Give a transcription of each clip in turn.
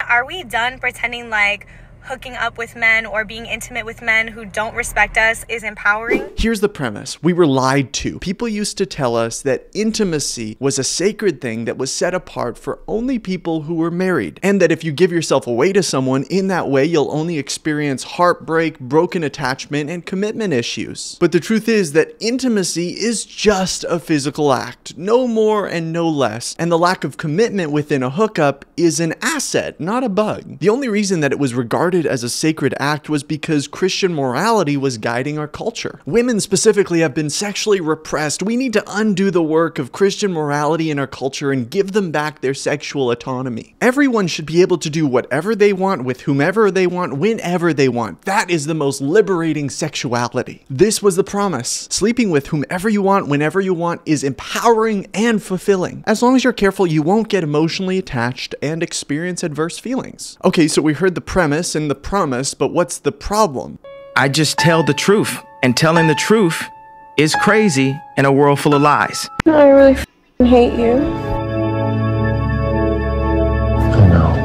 Are we done pretending like hooking up with men or being intimate with men who don't respect us is empowering? Here's the premise. We were lied to. People used to tell us that intimacy was a sacred thing that was set apart for only people who were married, and that if you give yourself away to someone in that way, you'll only experience heartbreak, broken attachment, and commitment issues. But the truth is that intimacy is just a physical act, no more and no less, and the lack of commitment within a hookup is an asset, not a bug. The only reason that it was regarded as a sacred act was because Christian morality was guiding our culture. Women specifically have been sexually repressed. We need to undo the work of Christian morality in our culture and give them back their sexual autonomy. Everyone should be able to do whatever they want with whomever they want, whenever they want. That is the most liberating sexuality. This was the promise. Sleeping with whomever you want, whenever you want, is empowering and fulfilling. As long as you're careful, you won't get emotionally attached and experience adverse feelings. Okay, so we heard the premise and the promise, but what's the problem? I just tell the truth, and telling the truth is crazy in a world full of lies. I really f***ing hate you. I know.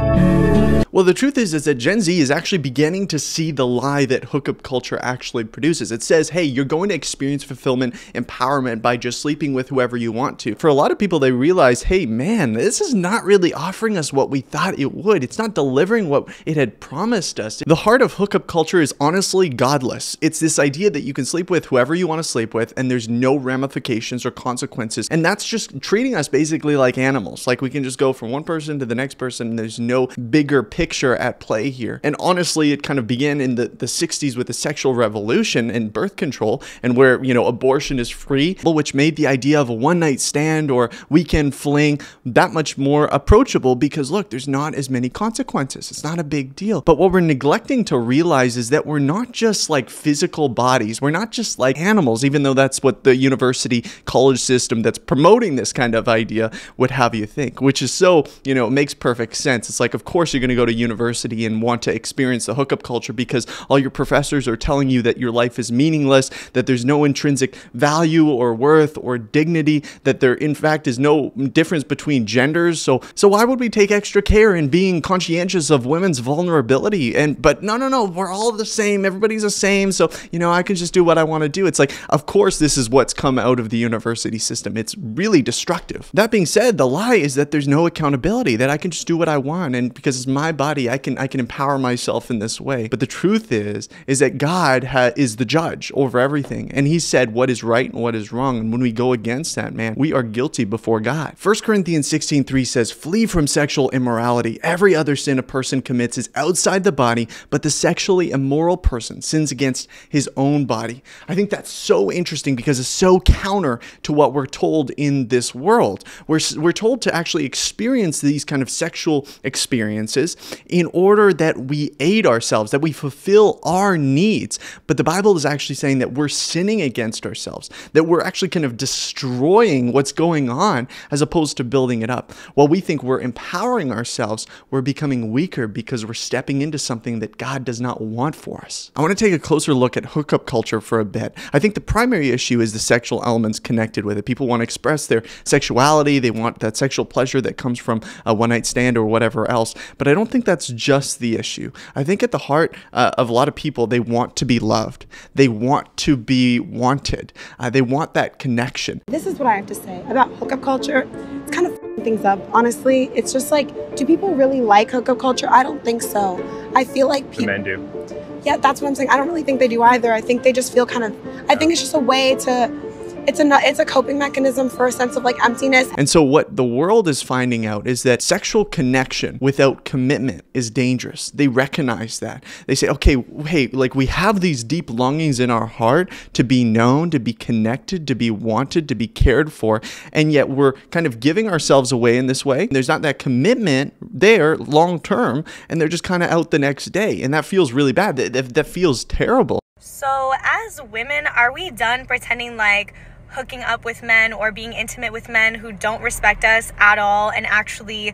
Well, the truth is that Gen Z is actually beginning to see the lie that hookup culture actually produces. It says, hey, you're going to experience fulfillment, empowerment by just sleeping with whoever you want to. For a lot of people, they realize, hey, man, this is not really offering us what we thought it would. It's not delivering what it had promised us. The heart of hookup culture is honestly godless. It's this idea that you can sleep with whoever you want to sleep with, and there's no ramifications or consequences. And that's just treating us basically like animals. Like we can just go from one person to the next person, and there's no bigger picture at play here. And honestly, it kind of began in the 60s with the sexual revolution and birth control, and where, you know, abortion is free, which made the idea of a one-night stand or weekend fling that much more approachable because, look, there's not as many consequences. It's not a big deal. But what we're neglecting to realize is that we're not just like physical bodies. We're not just like animals, even though that's what the university college system that's promoting this kind of idea would have you think, which is so, you know, it makes perfect sense. It's like, of course, you're going to go to university and want to experience the hookup culture because all your professors are telling you that your life is meaningless, that there's no intrinsic value or worth or dignity, that there in fact is no difference between genders. So why would we take extra care in being conscientious of women's vulnerability? But no, we're all the same. Everybody's the same. So, you know, I can just do what I want to do. It's like, of course, this is what's come out of the university system. It's really destructive. That being said, the lie is that there's no accountability, that I can just do what I want. And because it's my body, I can empower myself in this way. But the truth is that God is the judge over everything. And he said what is right and what is wrong. And when we go against that, man, we are guilty before God. 1 Corinthians 16:3 says, flee from sexual immorality. Every other sin a person commits is outside the body, but the sexually immoral person sins against his own body. I think that's so interesting because it's so counter to what we're told in this world. We're told to actually experience these kind of sexual experiences in order that we aid ourselves, that we fulfill our needs. But the Bible is actually saying that we're sinning against ourselves, that we're actually kind of destroying what's going on as opposed to building it up. While we think we're empowering ourselves, we're becoming weaker because we're stepping into something that God does not want for us. I want to take a closer look at hookup culture for a bit. I think the primary issue is the sexual elements connected with it. People want to express their sexuality. They want that sexual pleasure that comes from a one-night stand or whatever else. But I don't think that's just the issue. I think at the heart of a lot of people, they want to be loved. They want to be wanted. They want that connection. This is what I have to say about hookup culture. It's kind of f***ing things up. Honestly, it's just like, do people really like hookup culture? I don't think so. I feel like people... The men do. Yeah, that's what I'm saying. I don't really think they do either. I think they just feel kind of... I think it's just a way to... It's a coping mechanism for a sense of like emptiness. And so what the world is finding out is that sexual connection without commitment is dangerous. They recognize that. They say, okay, hey, like we have these deep longings in our heart to be known, to be connected, to be wanted, to be cared for, and yet we're kind of giving ourselves away in this way. There's not that commitment there long term, and they're just kind of out the next day. And that feels really bad. That feels terrible. So as women, are we done pretending like hooking up with men or being intimate with men who don't respect us at all and actually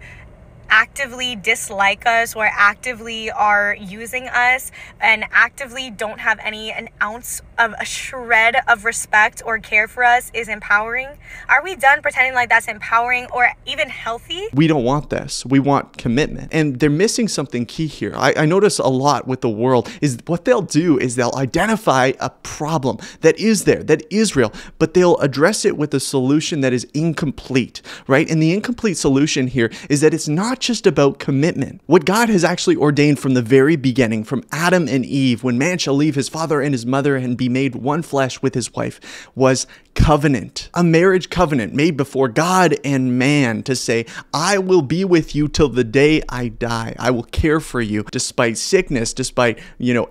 actively dislike us or actively are using us and actively don't have an ounce of a shred of respect or care for us is empowering? Are we done pretending like that's empowering or even healthy? We don't want this. We want commitment. And they're missing something key here. I notice a lot with the world is what they'll do is they'll identify a problem that is there, that is real, but they'll address it with a solution that is incomplete, right? And the incomplete solution here is that it's not just about commitment. What God has actually ordained from the very beginning, from Adam and Eve, when man shall leave his father and his mother and be made one flesh with his wife, was covenant, a marriage covenant made before God and man to say, I will be with you till the day I die. I will care for you despite sickness, despite,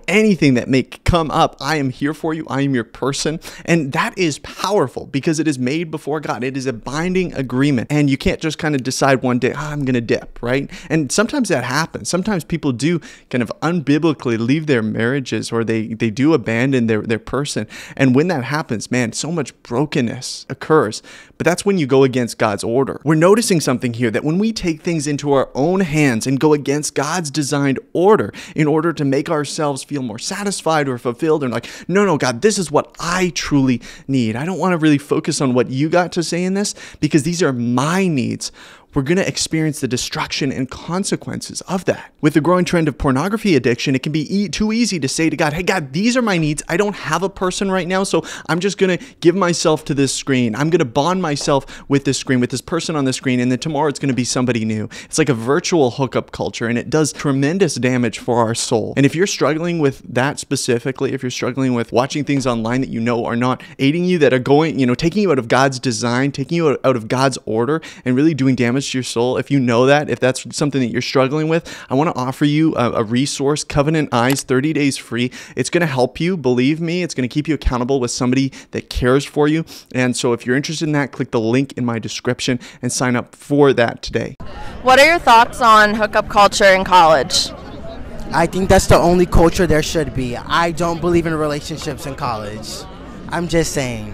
anything that may come up. I am here for you. I am your person. And that is powerful because it is made before God. It is a binding agreement. And you can't just kind of decide one day, I'm going to dip, right? And sometimes that happens. Sometimes people do kind of unbiblically leave their marriages or they do abandon their person. And when that happens, man, so much brokenness occurs. But that's when you go against God's order. We're noticing something here that when we take things into our own hands and go against God's designed order in order to make ourselves feel more satisfied or fulfilled and like, no, God, this is what I truly need. I don't want to really focus on what you got to say in this because these are my needs. We're going to experience the destruction and consequences of that. With the growing trend of pornography addiction, it can be too easy to say to God, hey, God, these are my needs. I don't have a person right now, so I'm just going to give myself to this screen. I'm going to bond myself with this screen, with this person on the screen, and then tomorrow it's going to be somebody new. It's like a virtual hookup culture, and it does tremendous damage for our soul. And if you're struggling with that specifically, if you're struggling with watching things online that you know are not aiding you, that are going, taking you out of God's design, taking you out of God's order, and really doing damage to your soul, if you know that, if that's something that you're struggling with, I want to offer you a resource, Covenant Eyes, 30 days free. It's going to help you. Believe me, it's going to keep you accountable with somebody that cares for you. And so if you're interested in that, click the link in my description and sign up for that today. What are your thoughts on hookup culture in college? I think that's the only culture there should be. I don't believe in relationships in college. I'm just saying.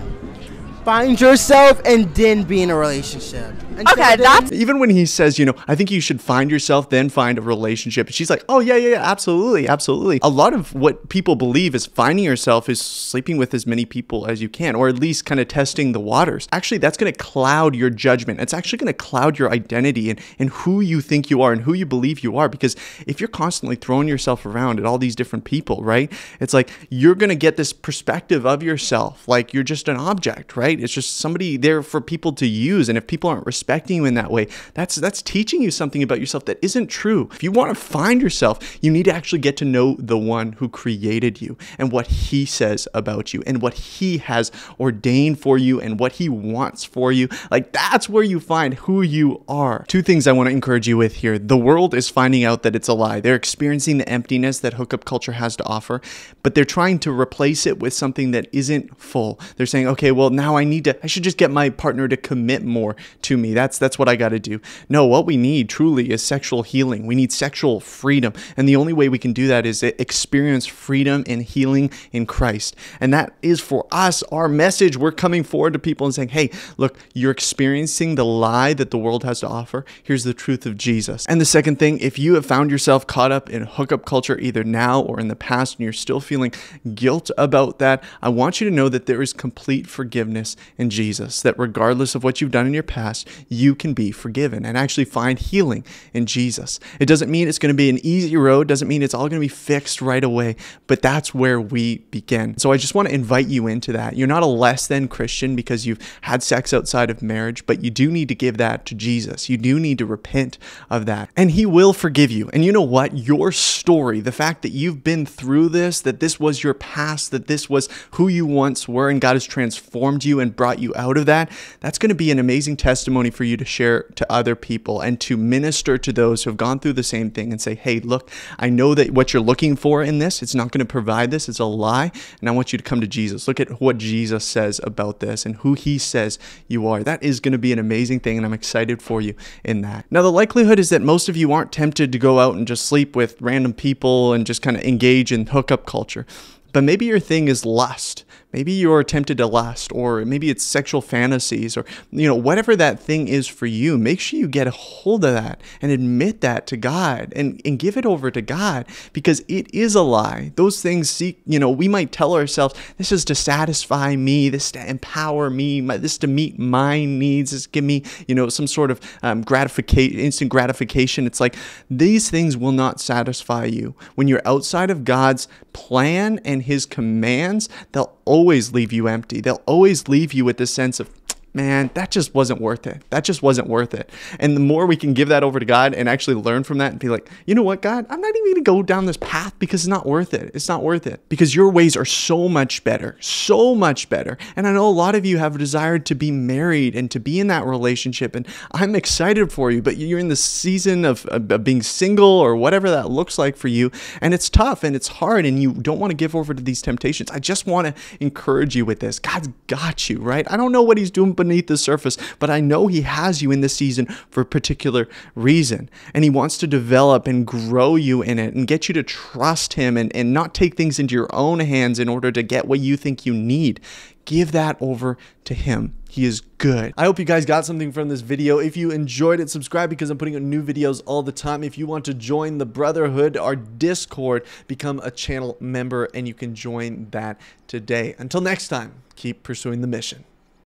Find yourself and then be in a relationship. Okay, that's... Even when he says, I think you should find yourself, then find a relationship. She's like, oh, yeah, absolutely. A lot of what people believe is finding yourself is sleeping with as many people as you can, or at least kind of testing the waters. Actually, that's going to cloud your judgment. It's actually going to cloud your identity and who you think you are and who you believe you are. Because if you're constantly throwing yourself around at all these different people, right? It's like you're going to get this perspective of yourself like you're just an object, right? It's just somebody there for people to use. And if people aren't respecting you in that way, that's teaching you something about yourself that isn't true. If you want to find yourself, you need to actually get to know the one who created you and what he says about you and what he has ordained for you and what he wants for you. Like that's where you find who you are. Two things I want to encourage you with here. The world is finding out that it's a lie. They're experiencing the emptiness that hookup culture has to offer, but they're trying to replace it with something that isn't full. They're saying, okay, well now I should just get my partner to commit more to me. That's what I got to do. No, what we need truly is sexual healing. We need sexual freedom. And the only way we can do that is experience freedom and healing in Christ. And that is for us, our message. We're coming forward to people and saying, hey, look, you're experiencing the lie that the world has to offer. Here's the truth of Jesus. And the second thing, if you have found yourself caught up in hookup culture either now or in the past and you're still feeling guilt about that, I want you to know that there is complete forgiveness in Jesus, that regardless of what you've done in your past, you can be forgiven and actually find healing in Jesus. It doesn't mean it's going to be an easy road, doesn't mean it's all going to be fixed right away, but that's where we begin. So I just want to invite you into that. You're not a less than Christian because you've had sex outside of marriage, but you do need to give that to Jesus. You do need to repent of that, and he will forgive you. And you know what? Your story, the fact that you've been through this, that this was your past, that this was who you once were, and God has transformed you and brought you out of that, that's going to be an amazing testimony for you to share to other people and to minister to those who have gone through the same thing and say, hey, look, I know that what you're looking for in this, it's not going to provide this. It's a lie. And I want you to come to Jesus. Look at what Jesus says about this and who he says you are. That is going to be an amazing thing. And I'm excited for you in that. Now, the likelihood is that most of you aren't tempted to go out and just sleep with random people and just kind of engage in hookup culture. But maybe your thing is lust. Maybe you're tempted to lust, or maybe it's sexual fantasies, or, whatever that thing is for you. Make sure you get a hold of that and admit that to God and give it over to God, because it is a lie. Those things we might tell ourselves, this is to satisfy me, this to empower me, this to meet my needs, this give me, some sort of instant gratification. It's like, these things will not satisfy you. When you're outside of God's plan and his commands, they'll always leave you empty. They'll always leave you with this sense of, man, that just wasn't worth it. That just wasn't worth it. And the more we can give that over to God and actually learn from that and be like, you know what, God, I'm not even going to go down this path because it's not worth it. It's not worth it, because your ways are so much better, so much better. And I know a lot of you have a desire to be married and to be in that relationship. And I'm excited for you, but you're in the season of being single or whatever that looks like for you. And it's tough and it's hard and you don't want to give over to these temptations. I just want to encourage you with this. God's got you, right? I don't know what he's doing beneath the surface, but I know he has you in this season for a particular reason, and he wants to develop and grow you in it and get you to trust him and not take things into your own hands in order to get what you think you need. Give that over to him. He is good. I hope you guys got something from this video. If you enjoyed it, subscribe, because I'm putting out new videos all the time. If you want to join the Brotherhood, our Discord, become a channel member, and you can join that today. Until next time, keep pursuing the mission.